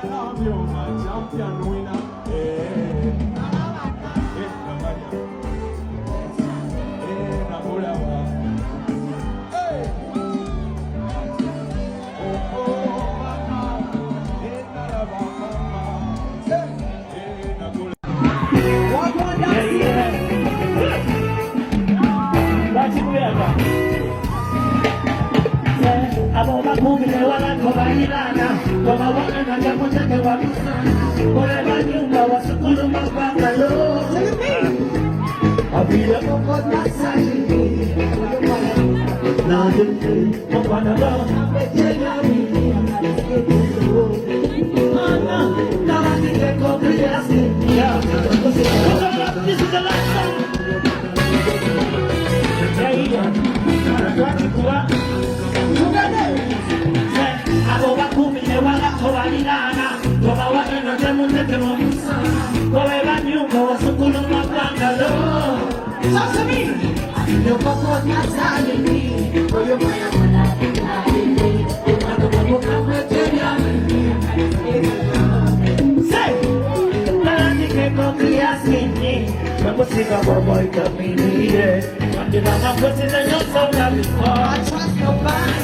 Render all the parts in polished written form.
love you, my champion winner. This is the last song. I trust nobody.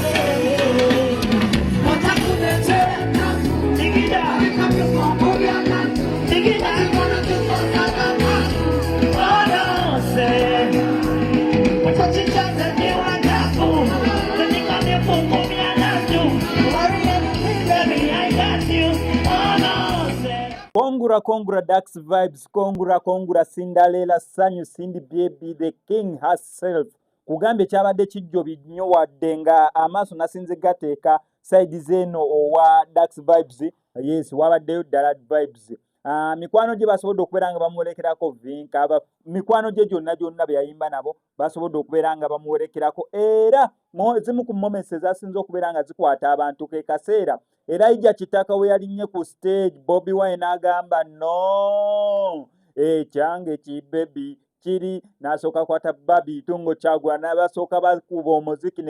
Kongura Dax Vibes, Kongura Cinderella Sanyu Cindy Baby the King herself. Kugambe kyabadde kijjobi nnyo wadde nga amaaso nasinze gateeka side zeno owa Dax Vibes. Yes, wabaddeyo ddala Vibes. Mikwano gye basobodde okubeera nga bamuwerekerako vinka, mikwano gye gyonna bye yayimba nabo basobodde okubeera nga bamuwerekerako, era zimu ku moments ezasinze okubeera nga zikwata abantu ke kaseera era ijja kitaka we yalinnye ku stage Bobi Wine n'agamba no ekyange kibebi kiri, n'asooka kwata babi tungo kyagwa n'abasooka bakuba omuziki.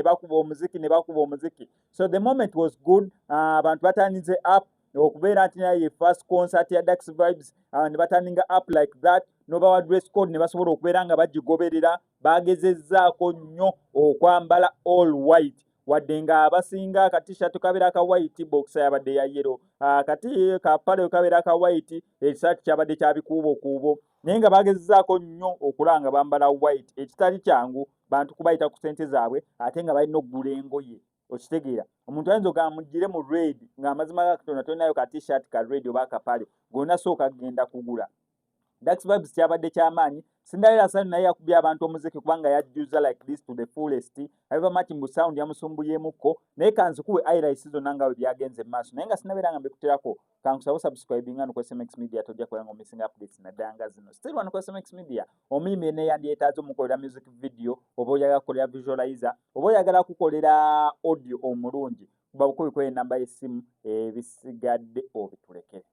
So the moment was good. Abantu batanize up okubeera nti naye first concert ya Dax Vibes, ne bataninga up like that, n'obawa dress code ne basobola okubeera nga bagigoberera, bagezezzaako nnyo okwambala all white wadde nga abasinga akatishat kabeera ka white, boxer yabadde ya yellow, kati kapale kabeera ka white, ekisaati kyabadde kya bikuubokuubo, naye nga bagezezzaako nnyo okulanga bambala white, ekitali kyangu bantu kubayita ku ssente zaabwe ate nga balina okugula engoye. Okitegeera omuntu ayinza ogamba mugire mu red ng'amazima ga Katonda tolinayo ka t-shirt ka red oba akapale gonna sooka genda kugula. Dax Vibes kyabadde kyamaanyi. Cinderella Sanyu naye yakubye abantu omuziki kubanga yajjuza like this to the fullest. However much mbu sound yamusumbuyemukko, naye kanzikuwe highlights zonna nga bwe byagenze mu maaso, naye nga sinnabeera nga mbikuterako kankusaba subscribing nga ku SMX Media tojja kubeera nga omissing updates naddala nga zino. Still wano ku SMX Media omuyimbi neeyandyetaaze omukolera music video, oba oyagala kukolera visualizer, oba oyagala kukolera audio omulungi, kuba bukubi kwe namba y'essimu ebisigadde obitulekere.